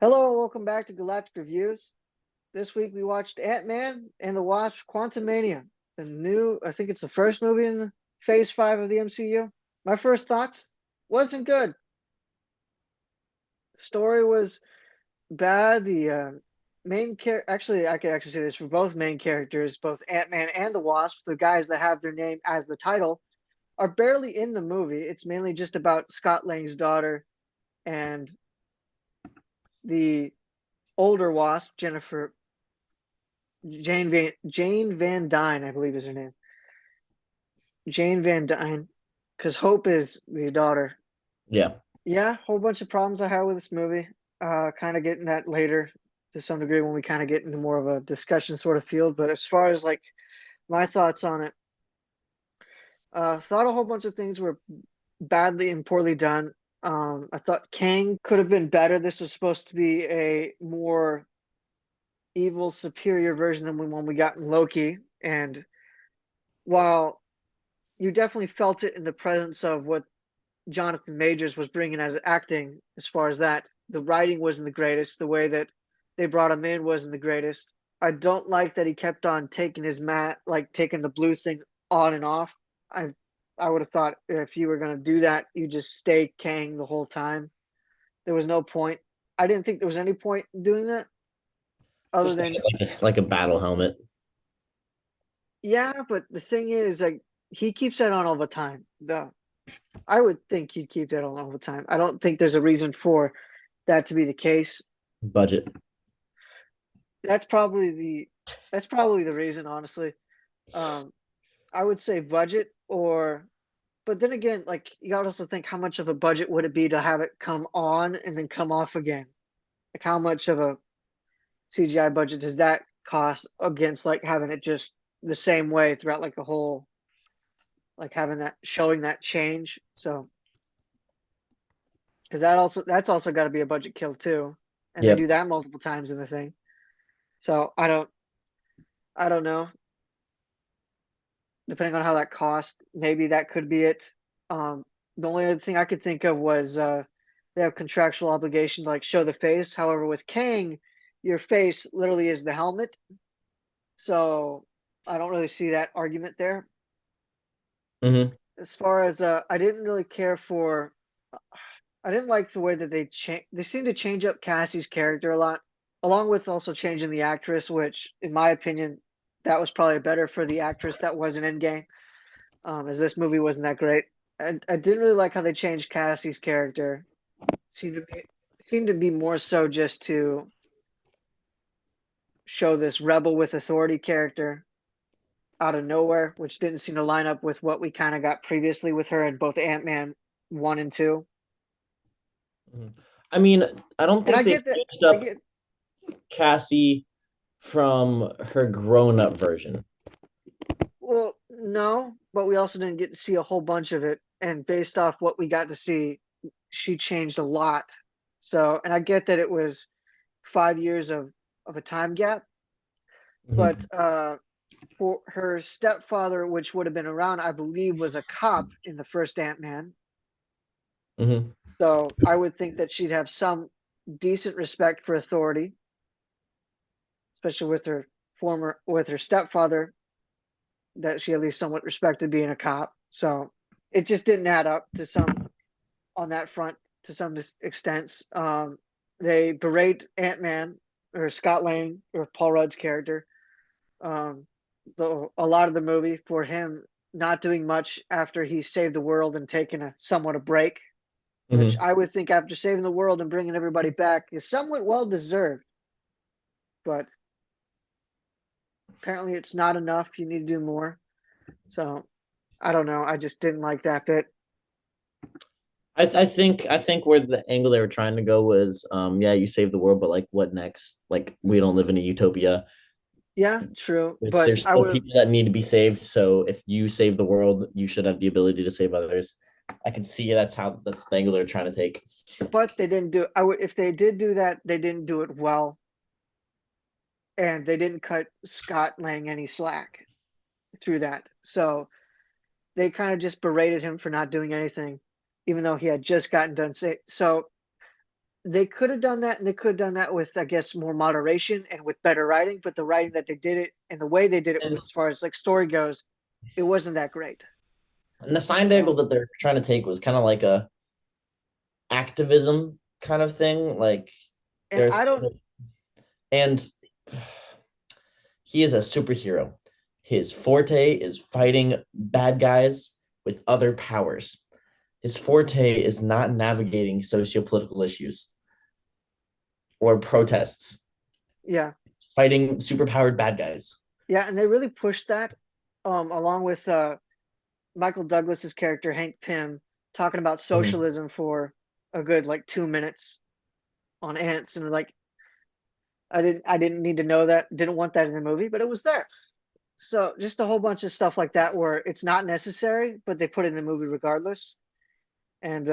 Hello, welcome back to Galactic Reviews. This week we watched Ant-Man and the Wasp: Quantimanium, I think it's the first movie in Phase 5 of the MCU. My first thoughts, wasn't good. The story was bad. The main character, actually, I could actually say this for both main characters, both Ant-Man and the Wasp, the guys that have their name as the title, are barely in the movie. It's mainly just about Scott Lang's daughter and the older Wasp, Jane Van Dyne, I believe is her name. Jane Van Dyne, because Hope is the daughter. Yeah. Yeah, whole bunch of problems I have with this movie. Kind of getting that later to some degree when we kind of get into more of a discussion sort of field. But as far as like my thoughts on it, thought a whole bunch of things were badly and poorly done. I thought Kang could have been better. This was supposed to be a more evil, superior version than the one we got in Loki. And while you definitely felt it in the presence of what Jonathan Majors was bringing as acting, as far as that, the writing wasn't the greatest. The way that they brought him in wasn't the greatest. I don't like that he kept on taking his mat, like taking the blue thing on and off. I I would have thought if you were gonna do that, you just stay Kang the whole time. There was no point. I didn't think there was any point in doing that other Just than like a battle helmet. yeah, but the thing is like he keeps that on all the time. I would think he'd keep that on all the time. I don't think there's a reason for that to be the case. Budget. That's probably the that's probably the reason, honestly. Um, I would say budget or but then again, like you gotta also think how much of a budget would it be to have it come on and then come off again? Like how much of a CGI budget does that cost against like having it just the same way throughout like a whole like having that showing that change? So because that's also got to be a budget kill too, and they Yep. do that multiple times in the thing. So I don't know. Depending on how that cost, maybe that could be it. The only other thing I could think of was they have contractual obligation to like show the face. However, with Kang, your face literally is the helmet, so I don't really see that argument there. hmm As far as I didn't really care for. I didn't like the way that they seem to change up Cassie's character a lot, along with also changing the actress, which in my opinion that was probably better for the actress that was in Endgame, as this movie wasn't that great. I didn't really like how they changed Cassie's character. Seemed to be more so just to show this rebel with authority character out of nowhere, which didn't seem to line up with what we kind of got previously with her in both Ant-Man 1 and 2. hmm I mean, I don't And think I they get that changed I up get Cassie from her grown-up version. Well, no, but we also didn't get to see a whole bunch of it. And based off what we got to see, she changed a lot. So, and I get that it was 5 years of a time gap, but hmm for her stepfather, which would have been around, I believe, was a cop in the first Ant-Man. hmm So I would think that she'd have some decent respect for authority, especially with her stepfather, that she at least somewhat respected being a cop. So it just didn't add up to some on that front to some extent. They berate Ant Man or Scott Lang or Paul Rudd's character, um, a lot of the movie for him not doing much after he saved the world and taking a somewhat a break, which hmm I would think after saving the world and bringing everybody back is somewhat well deserved. But apparently, it's not enough. You need to do more. So I don't know. I just didn't like that bit. I think where the angle they were trying to go was, yeah, you save the world, but like, what next? Like, we don't live in a utopia. Yeah, true. But There's I still would have people that need to be saved. So if you save the world, you should have the ability to save others. I can see that's the angle they're trying to take. but they didn't do I would if they did do that, they didn't do it well, and they didn't cut Scott Lang any slack through that. So they kind of just berated him for not doing anything, even though he had just gotten done say so they could have done that, and they could have done that with, I guess, more moderation and with better writing. But the writing that they did it and the way they did it, And, as far as like story goes, it wasn't that great. and the sign angle Um, that they're trying to take was kind of like a activism kind of thing. Like and there's I don't, and he is a superhero. His forte is fighting bad guys with other powers. His forte is not navigating sociopolitical issues or protests, yeah, fighting superpowered bad guys. yeah, and they really pushed that, along with Michael Douglas's character Hank Pym talking about Mhm. socialism for a good like 2 minutes on ants, and like I didn't need to know that, didn't want that in the movie, but it was there. So just a whole bunch of stuff like that where it's not necessary, but they put it in the movie regardless. And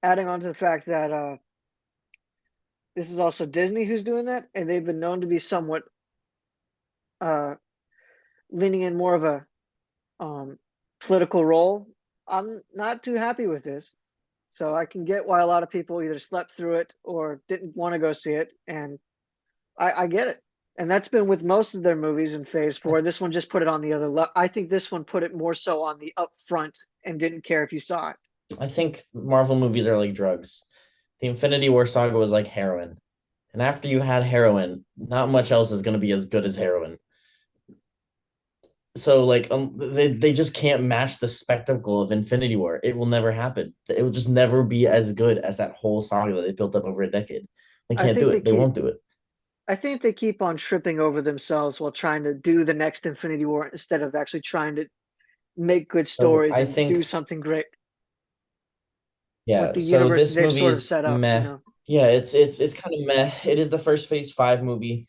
adding on to the fact that this is also Disney who's doing that, and they've been known to be somewhat uh, leaning in more of a um, political role. I'm not too happy with this. So I can get why a lot of people either slept through it or didn't want to go see it, and I get it. And that's been with most of their movies in Phase Four. This one just put it on the other level. I think this one put it more so on the upfront and didn't care if you saw it. I think Marvel movies are like drugs. The Infinity War saga was like heroin. And after you had heroin, not much else is going to be as good as heroin. So like they just can't match the spectacle of Infinity War. It will never happen. It will just never be as good as that whole saga that they built up over a decade. They I can't do think they it. They keep won't do it. I think they keep on tripping over themselves while trying to do the next Infinity War instead of actually trying to make good So stories I and do think something great with yeah, the so universe this they've movie sort of is set up, you meh. know. Yeah, it's kind of meh. It is the first Phase 5 movie.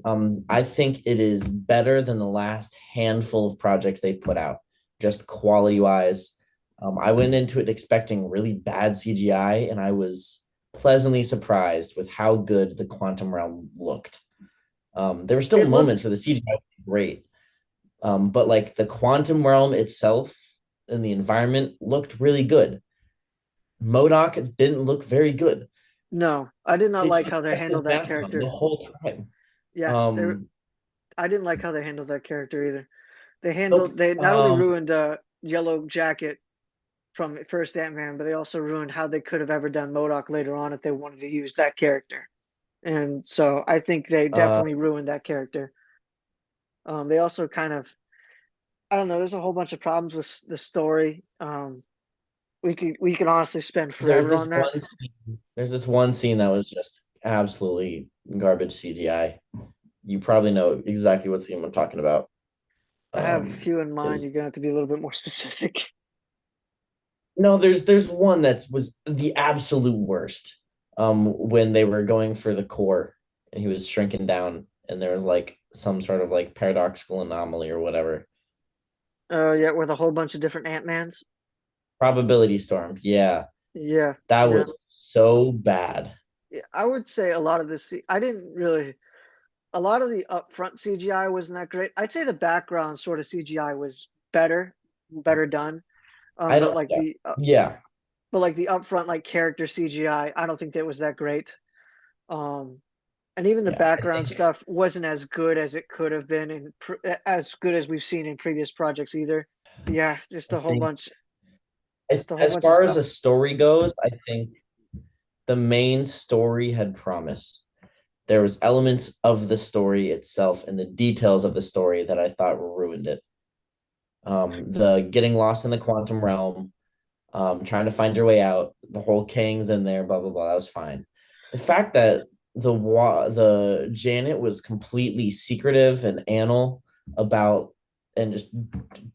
I think it is better than the last handful of projects they've put out, just quality wise. I went into it expecting really bad CGI, and I was pleasantly surprised with how good the Quantum Realm looked. There were still It moments where looked the CGI was great, but like the Quantum Realm itself and the environment looked really good. Modoc didn't look very good. no, I did not They like just how they kept his handled that mask on the character. whole time. Yeah, Um, I didn't like how they handled that character either. nope. They not only ruined Yellow Jacket from first Ant-Man, but they also ruined how they could have ever done MODOK later on if they wanted to use that character. And so I think they Uh, definitely ruined that character. They also kind of, I don't know, there's a whole bunch of problems with the story. We could honestly spend there's forever this on that. one scene, there's this one scene that was just absolutely garbage CGI. You probably know exactly what scene I'm talking about. I have a few in It mind. was You're gonna have to be a little bit more specific. no, there's one that was the absolute worst. When they were going for the core and he was shrinking down, and there was like some sort of like paradoxical anomaly or whatever. Yeah, with a whole bunch of different Ant-Mans. Probability storm. Yeah, Yeah, that yeah. was so bad. Yeah, I would say a lot of this. I didn't really. A lot of the upfront CGI wasn't that great. I'd say the background sort of CGI was better done. I But don't. like Yeah. Yeah. the upfront like character CGI, I don't think that was that great. Um, and even the Yeah. I background think. stuff wasn't as good as it could have been, and as good as we've seen in previous projects either. Yeah, I think. just a whole As bunch of far as stuff. a story goes, I think the main story had promise. There was elements of the story itself and the details of the story that I thought ruined it. The getting lost in the quantum realm, trying to find your way out, the whole Kang's in there, blah blah blah. That was fine. The fact that the Janet was completely secretive and anal about and just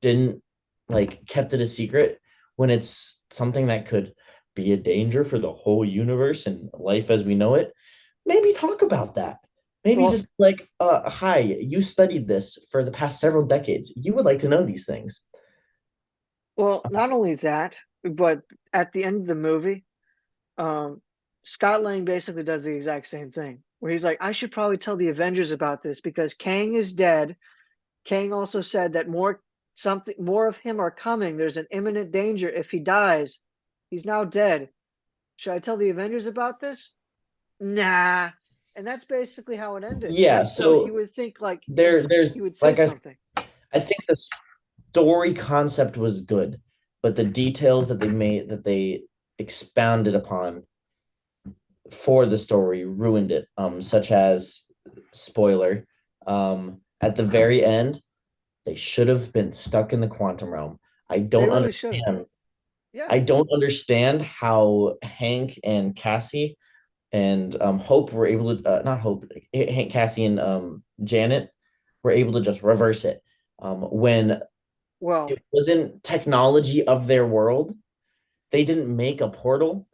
didn't like kept it a secret when it's something that could be a danger for the whole universe and life as we know it, maybe talk about that. Maybe Well, just like, hi, you studied this for the past several decades. You would like to know these things. not only that, but at the end of the movie, um, Scott Lang basically does the exact same thing, where he's like, I should probably tell the Avengers about this because Kang is dead. Kang also said that more of him are coming. There's an imminent danger if he dies. He's now dead. Should I tell the Avengers about this? Nah. And that's basically how it ended. Yeah, Like, so you so would think like there's he would say like something. I think the story concept was good, but the details that they expounded upon for the story ruined it. Such as spoiler, at the very end, they should have been stuck in the quantum realm. I They don't really should have. understand. Yeah. I don't understand how Hank and Cassie and Hope were able to not Hope, Hank, Cassie, and Janet were able to just reverse it. When Well, it wasn't technology of their world, they didn't make a portal.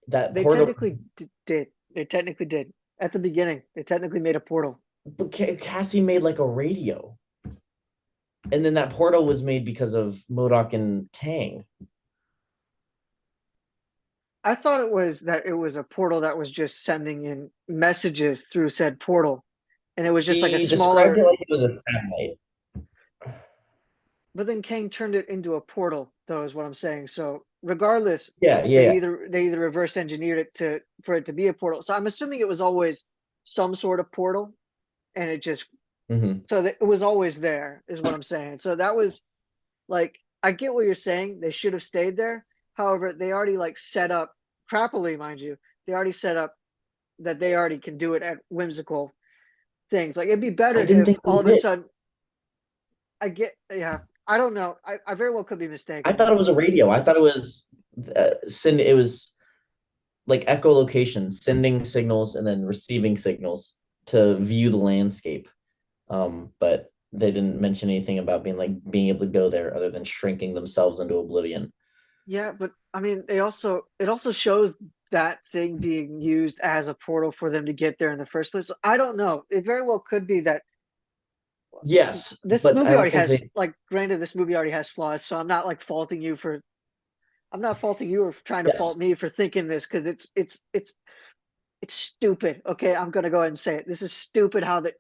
That they portal, technically did. They technically did. At the beginning, they technically made a portal. but Cassie made like a radio, and then that portal was made because of Modok and Kang. I thought it was that it was a portal that was just sending in messages through said portal. And it was just like a He described it smaller, like it was a satellite. but then Kang turned it into a portal, though, is what I'm saying. So regardless, Yeah, yeah, they either reverse engineered it to for it to be a portal. So I'm assuming it was always some sort of portal, and it just yeah. so that it was always there, is what I'm saying. So that was like I get what you're saying. They should have stayed there. However, they already like set up crappily, mind you. They already set up that they already can do it at whimsical things. Like it'd be better I didn't if think they all of a did. sudden I get yeah. I don't know. I very well could be I mistaken. thought it was a radio. I thought it was send. It was like echolocation, sending signals and then receiving signals to view the landscape. But they didn't mention anything about being able to go there other than shrinking themselves into oblivion. Yeah, but I mean, they also it also shows that thing being used as a portal for them to get there in the first place. So I don't know. It very well could be that Yes, this but I movie don't already think has they. like granted this movie already has flaws, so I'm not faulting you or trying to Yes, fault me for thinking this because it's stupid. Okay, I'm gonna go ahead and say it. This is stupid how they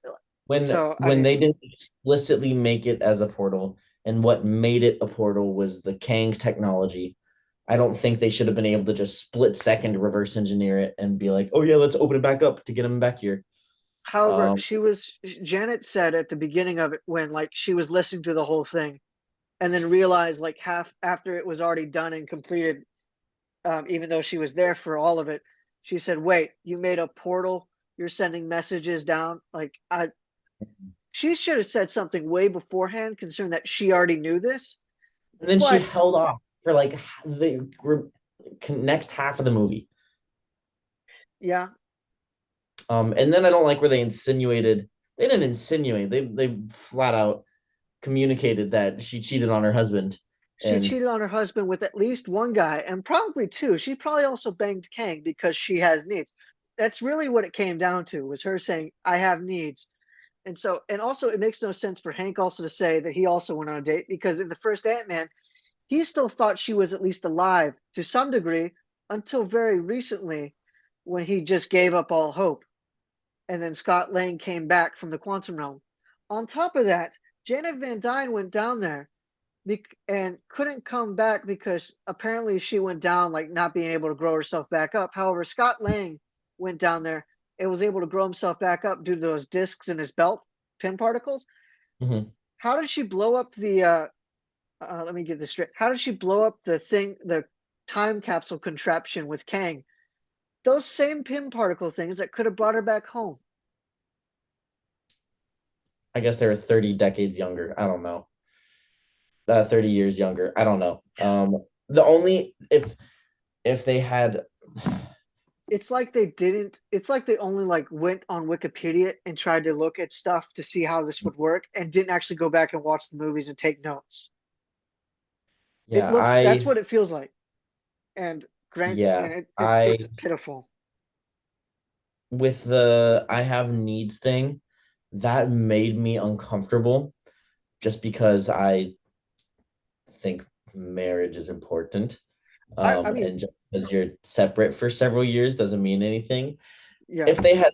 so I when mean they didn't explicitly make it as a portal, and what made it a portal was the Kang technology. I don't think they should have been able to just split second reverse engineer it and be like, oh yeah, let's open it back up to get him back here. however, Um, she was Janet said at the beginning of it when like she was listening to the whole thing and then realized like half after it was already done and completed, even though she was there for all of it, she said, "Wait, you made a portal? You're sending messages down?" Like I, she should have said something way beforehand, considering that she already knew this. and then she But held off for like the next half of the movie. yeah, And then I don't like where they insinuated. They didn't insinuate. They flat out communicated that she cheated on her husband, she and cheated on her husband with at least one guy, and probably two. She probably also banged Kang because she has needs. That's really what it came down to was her saying, "I have needs." And so, and also, it makes no sense for Hank also to say that he also went on a date because in the first Ant Man, he still thought she was at least alive to some degree until very recently when he just gave up all hope. And then Scott Lang came back from the quantum realm. On top of that, Janet Van Dyne went down there and couldn't come back because apparently she went down like not being able to grow herself back up. However, Scott Lang went down there and was able to grow himself back up due to those discs in his belt, pin particles. mhm. How did she blow up the let me get this straight. How did she blow up the time capsule contraption with Kang? Those same pin particle things that could have brought her back home. I guess they were 30 decades younger. I don't know. 30 years younger. I don't know. The only if they had It's like they didn't. It's like they only like went on Wikipedia and tried to look at stuff to see how this would work, and didn't actually go back and watch the movies and take notes. It yeah, looks. That's I what it feels like. And yeah, it's I pitiful. with the I have needs thing, that made me uncomfortable just because I think marriage is important. I mean, And just because you're separate for several years doesn't mean anything. yeah. If they had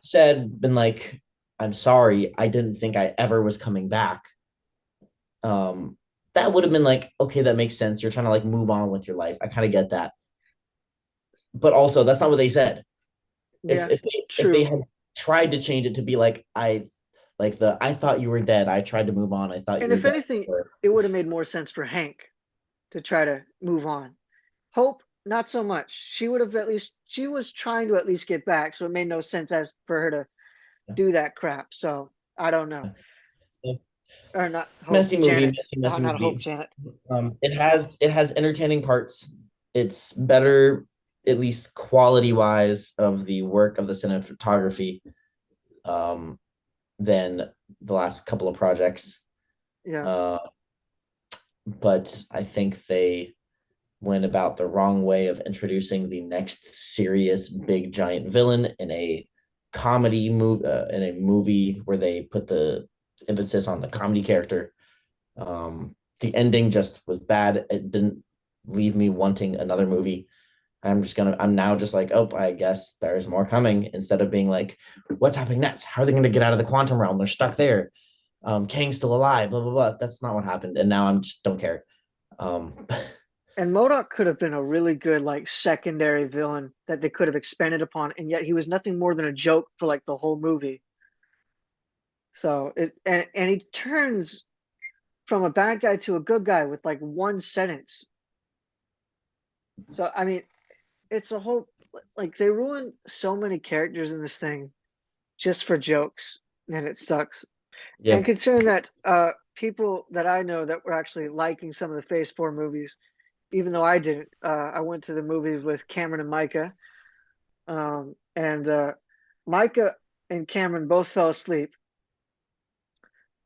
been like, I'm sorry, I didn't think I ever was coming back, um, that would have been like, okay, that makes sense. You're trying to like move on with your life. I kind of get that. But also, that's not what they said. Yeah, If they true. had tried to change it to be like I thought you were dead. I tried to move on. I thought you And were if dead. anything, Or it would have made more sense for Hank to try to move on. Hope, not so much. She would have at least, she was trying to at least get back, so it made no sense as for her to do that crap. So I don't know. Or not Hope, messy movie, Janet. messy, Oh, messy not Hope, movie. Janet. It has entertaining parts. It's better, at least quality wise, of the work of the cinematography um, than the last couple of projects. Yeah. Uh, but I think they went about the wrong way of introducing the next serious big giant villain in a comedy movie in a movie where they put the emphasis on the comedy character. The ending just was bad. It didn't leave me wanting another movie. I'm now just like, oh, I guess there's more coming, instead of being like, what's happening next? How are they gonna get out of the quantum realm? They're stuck there. Kang's still alive, blah blah blah. That's not what happened. And now I'm just don't care. Um And Modoc could have been a really good like secondary villain that they could have expanded upon, and yet he was nothing more than a joke for like the whole movie. So and he turns from a bad guy to a good guy with like one sentence. So I mean, it's a whole like they ruined so many characters in this thing just for jokes, and it sucks. yeah. And considering that people that I know that were actually liking some of the Phase 4 movies, even though I didn't, I went to the movies with Cameron and Micah. And Micah and Cameron both fell asleep.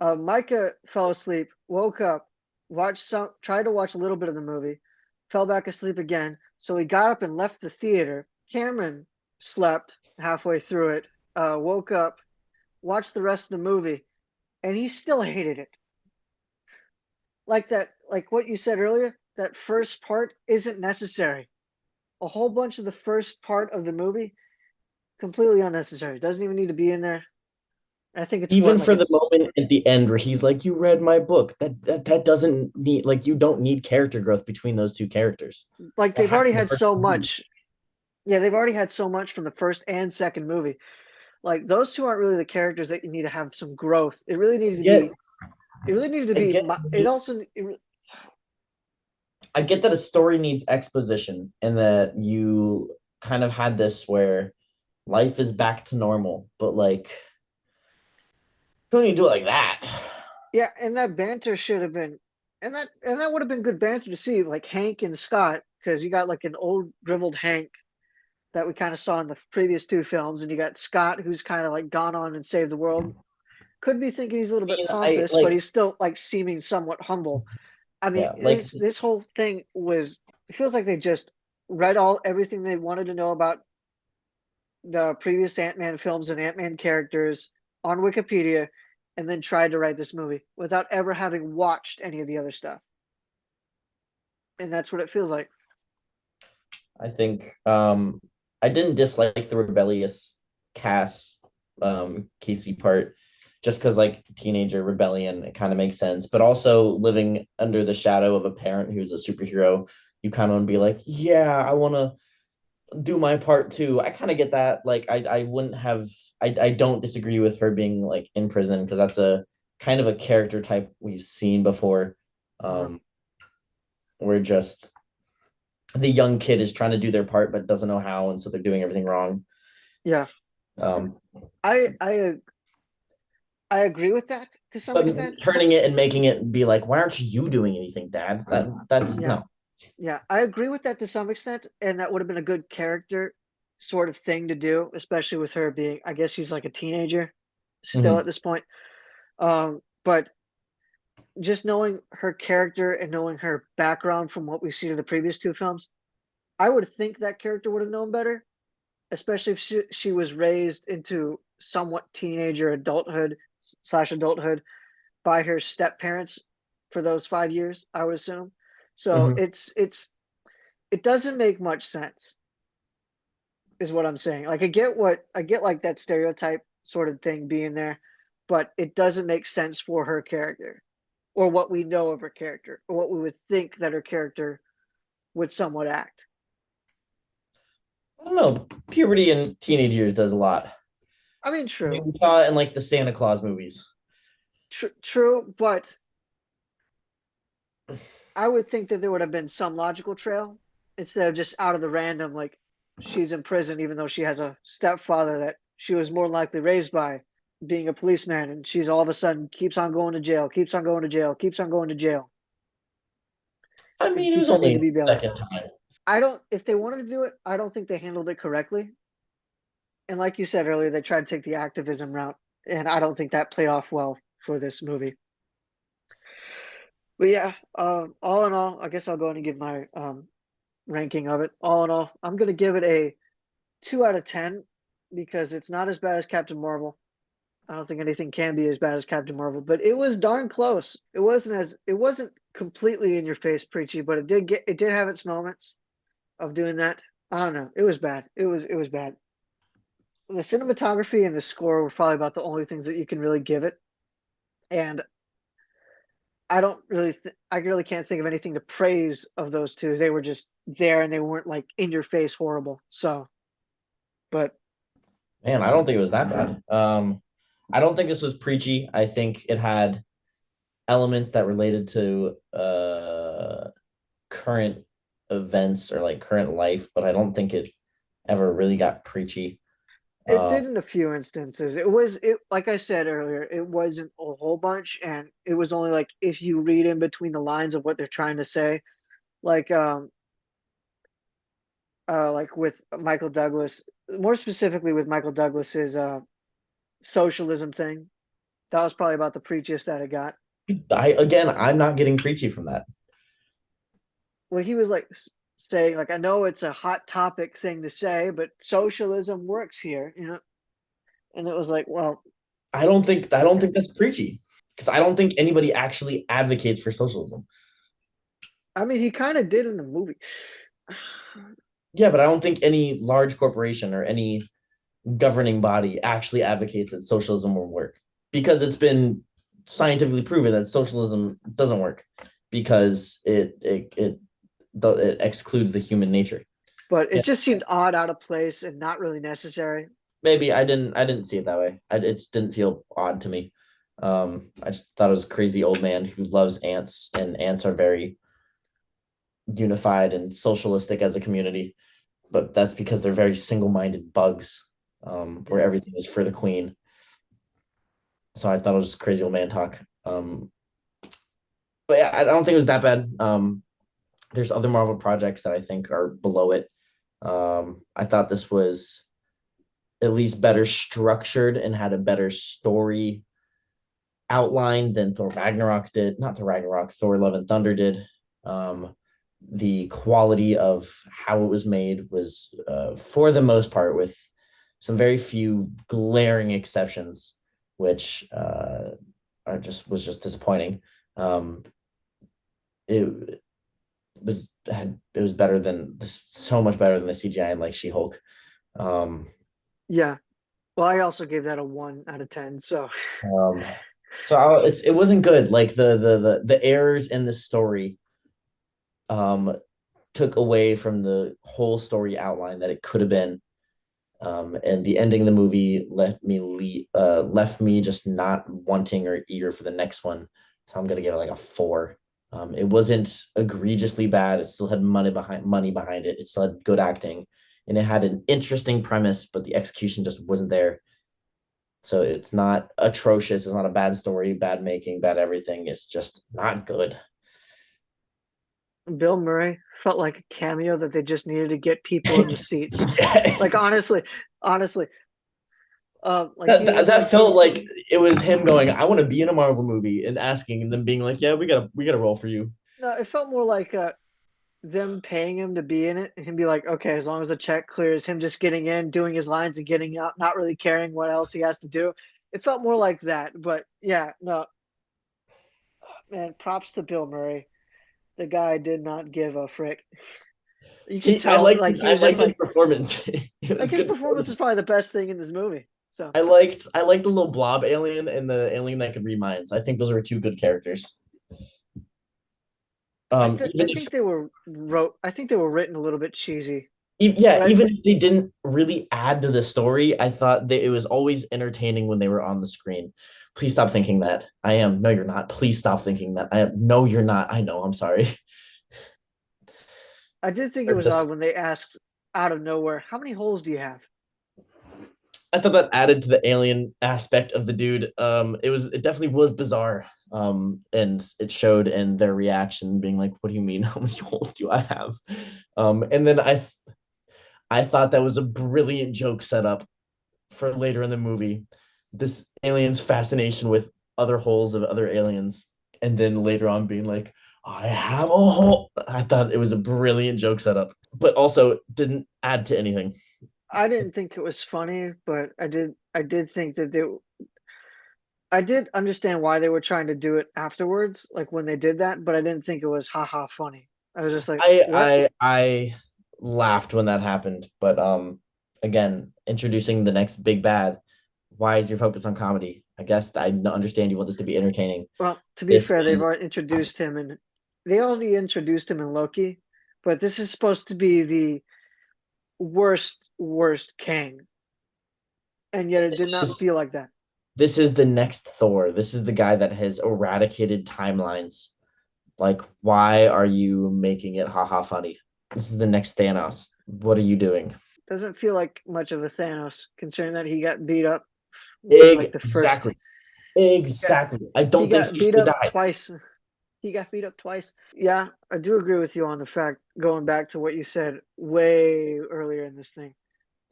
Micah fell asleep, woke up, tried to watch a little bit of the movie, fell back asleep again. So he got up and left the theater. Cameron slept halfway through it, woke up, watched the rest of the movie, and he still hated it. Like that, like what you said earlier, that first part isn't necessary. A whole bunch of the first part of the movie, completely unnecessary. Doesn't even need to be in there. I think it's what Even like for an the moment at the end where he's like, you read my book, that doesn't need, like, you don't need character growth between those two characters. like That they've already happened the had first so movie. much. Yeah, they've already had so much from the first and second movie. Like those two aren't really the characters that you need to have some growth. It really needed to Yet be. It really needed to I be. get It also. It, I get that a story needs exposition, and that you kind of had this where life is back to normal, but like, don't need to do it like that. yeah, and that banter should have been, and that would have been good banter to see, like Hank and Scott, because you got like an old driveled Hank that we kind of saw in the previous two films, and you got Scott who's kind of like gone on and saved the world. Could be thinking he's a little I bit mean, I pompous, but like, he's still like seeming somewhat humble. I mean, yeah, like this whole thing was. It feels like they just read all everything they wanted to know about the previous Ant-Man films and Ant-Man characters on Wikipedia, and then tried to write this movie without ever having watched any of the other stuff. And that's what it feels like. I think I didn't dislike the rebellious Cass Casey part, just because like teenager rebellion, it kind of makes sense. But also living under the shadow of a parent who's a superhero, you kind of want to be like, yeah, I want to do my part too. I kind of get that. Like I wouldn't have I don't disagree with her being like in prison, because that's a kind of a character type we've seen before. Uh-huh. Um, we're just the young kid is trying to do their part but doesn't know how, and so they're doing everything wrong. Yeah, Um, I agree with that to some but extent. turning it and making it be like, why aren't you doing anything, Dad? That's Yeah, no. yeah, I agree with that to some extent, and that would have been a good character sort of thing to do, especially with her being. I guess she's like a teenager still at Mm-hmm. this point. But just knowing her character and knowing her background from what we've seen in the previous two films, I would think that character would have known better, especially if she was raised into somewhat teenager adulthood slash adulthood by her step parents for those 5 years, I would assume. So Mm-hmm. it doesn't make much sense, is what I'm saying. Like I get like that stereotype sort of thing being there, but it doesn't make sense for her character or what we know of her character or what we would think that her character would somewhat act. I don't know. Puberty in teenage years does a lot. I mean, I mean, true, we saw it in like the Santa Claus movies. true, but I would think that there would have been some logical trail instead of just out of the random, like she's in prison even though she has a stepfather that she was more likely raised by being a policeman, and she's all of a sudden keeps on going to jail, keeps on going to jail, keeps on going to jail, I and mean, it was keeps on only needing to the be bailed. second time. I don't, if they wanted to do it, I don't think they handled it correctly. And like you said earlier, they tried to take the activism route, and I don't think that played off well for this movie. But yeah, all in all, I guess I'll go ahead and give my ranking of it. All in all, I'm gonna give it a 2 out of 10 because it's not as bad as Captain Marvel. I don't think anything can be as bad as Captain Marvel, but it was darn close. It wasn't completely in your face preachy, but it did have its moments of doing that. I don't know. It was bad. It was bad. The cinematography and the score were probably about the only things that you can really give it. And I don't really, I really can't think of anything to praise of those two. They were just there, and they weren't like in your face horrible. So, but Man, I don't think it was that bad. I don't think this was preachy. I think it had elements that related to current events or like current life, but I don't think it ever really got preachy. it Uh, did in a few instances. It like I said earlier, it wasn't a whole bunch, and it was only like if you read in between the lines of what they're trying to say, like like with Michael Douglas, more specifically with Michael Douglas's socialism thing. That was probably about the preachiest that it got. I'm not getting preachy from that. Well, he was like saying, like, I know it's a hot topic thing to say, but socialism works here, you know. And it was like, well, I don't okay. think that's preachy because I don't think anybody actually advocates for socialism. I mean, he kind of did in the movie. Yeah, but I don't think any large corporation or any governing body actually advocates that socialism will work because it's been scientifically proven that socialism doesn't work because it excludes the human nature. But it Yeah, just seemed odd, out of place, and not really necessary. maybe I didn't see it that way. It just didn't feel odd to me. I just thought it was a crazy old man who loves ants, and ants are very unified and socialistic as a community, but that's because they're very single-minded bugs, where Yeah. everything is for the queen. So I thought it was just crazy old man talk. But yeah, I don't think it was that bad. There's other Marvel projects that I think are below it. I thought this was at least better structured and had a better story outline than Thor Ragnarok did. Not Thor Ragnarok, Thor Love and Thunder did. Um, the quality of how it was made was, for the most part, with some very few glaring exceptions, which are just was just disappointing. Um, it it was better than this, so much better than the CGI in like She Hulk. Um, Yeah. Well, I also gave that a 1 out of 10. So, um, it wasn't good. Like the errors in the story um took away from the whole story outline that it could have been. And the ending of the movie left me just not wanting or eager for the next one. So I'm gonna give it like a 4. It wasn't egregiously bad. It still had money behind it. It still had good acting, and it had an interesting premise, but the execution just wasn't there. So it's not atrocious. It's not a bad story, bad making, bad everything. It's just not good. Bill Murray felt like a cameo that they just needed to get people in the seats. Like, Yes. honestly, like he was That like felt he like it was him going, "I want to be in a Marvel movie," and asking, and then being like, "Yeah, we got to roll for you." no, it felt more like them paying him to be in it, and him be like, okay, as long as the check clears, him just getting in, doing his lines, and getting out, not really caring what else he has to do. It felt more like that. But yeah, no, man, props to Bill Murray. The guy did not give a frick. You could tell, like he I was just liked his performance. It like was his good performance is performance. probably the best thing in this movie. So I liked the little blob alien and the alien that could read minds. I think those were two good characters. Even I if think they were written a little bit cheesy. Yeah, But even if they didn't really add to the story, I thought that it was always entertaining when they were on the screen. Please stop thinking that. I am. No, you're not. Please stop thinking that. I am. No, you're not. I know. I'm sorry. I did think it Or was just odd when they asked out of nowhere, "How many holes do you have?" I thought that added to the alien aspect of the dude. It definitely was bizarre. And it showed in their reaction, being like, "What do you mean? How many holes do I have?" And then I thought that was a brilliant joke setup for later in the movie. This alien's fascination with other holes of other aliens, and then later on being like, "I have a hole." I thought it was a brilliant joke setup, but also didn't add to anything. I didn't think it was funny, but I did think that I did understand why they were trying to do it afterwards, like when they did that, but I didn't think it was haha funny. I was just like, I what? I I laughed when that happened, but again, introducing the next big bad. Why is your focus on comedy? I guess I understand you want this to be entertaining. Well, to be This fair, they've is already introduced him and they already introduced him in Loki, but this is supposed to be the worst king, and yet it this did not is feel like that. this is the next Thor. This is the guy that has eradicated timelines. Like, why are you making it haha funny? This is the next Thanos. What are you doing? Doesn't feel like much of a Thanos, considering that he got beat up within like the first. Exactly. Yeah, Exactly. I he don't think got he beat should up die. twice. He got beat up twice. Yeah, I do agree with you on the fact, going back to what you said way earlier in this thing,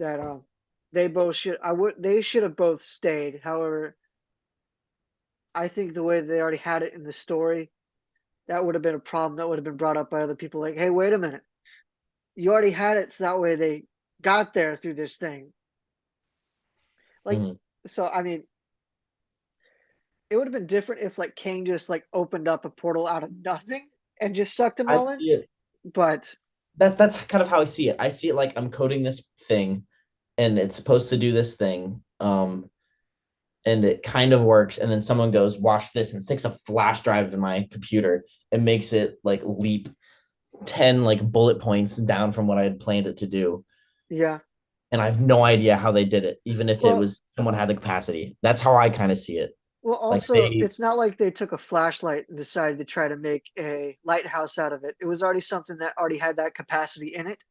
that they both should. They should have both stayed. However, I think the way they already had it in the story, that would have been a problem that would have been brought up by other people. Like, hey, wait a minute, you already had it, so that way they got there through this thing. Like, Mhm. so I mean, it would have been different if like Kang just like opened up a portal out of nothing and just sucked them I all in. see it. But That's kind of how I see it. I see it like I'm coding this thing, and it's supposed to do this thing. And it kind of works. And then someone goes, "Watch this," and sticks a flash drive in my computer and makes it like leap 10 like bullet points down from what I had planned it to do. yeah, And I have no idea how they did it, even if it well, was someone had the capacity. That's how I kind of see it. well, Like also, they, it's not like they took a flashlight and decided to try to make a lighthouse out of it. It was already something that already had that capacity in it.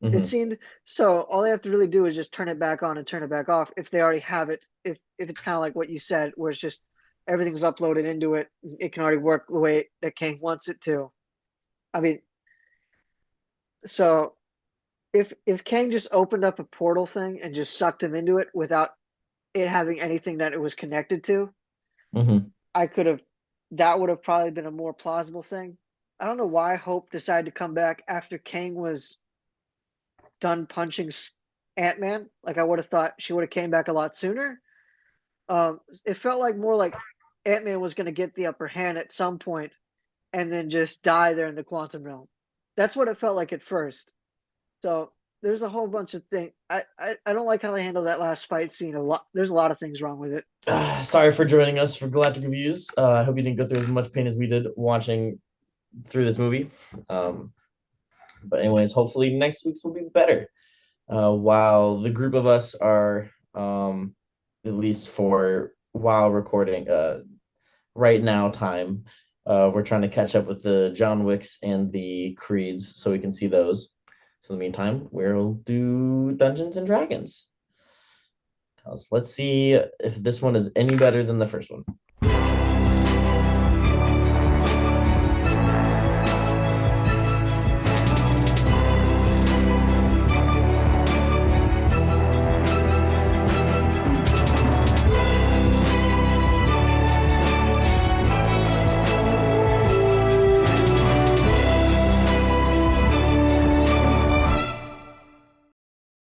It mhm. seemed so. All they have to really do is just turn it back on and turn it back off if they already have it. If it's kind of like what you said, where it's just everything's uploaded into it, it can already work the way that King wants it to. I mean, so if Kang just opened up a portal thing and just sucked him into it without it having anything that it was connected to, Mhm. I could have that would have probably been a more plausible thing. I don't know why Hope decided to come back after Kang was done punching Ant-Man. Like I would have thought she would have came back a lot sooner. It felt like more like Ant-Man was going to get the upper hand at some point and then just die there in the quantum realm. That's what it felt like at first. So there's a whole bunch of things. I don't like how they handled that last fight scene a lot. There's a lot of things wrong with it. Sorry for joining us for Galactic Reviews. I hope you didn't go through as much pain as we did watching through this movie. Um, but anyways, hopefully next week's will be better. While the group of us are, at least for while recording, right now time, we're trying to catch up with the John Wicks and the Creeds so we can see those. So in the meantime, we'll do Dungeons and Dragons. Let's see if this one is any better than the first one.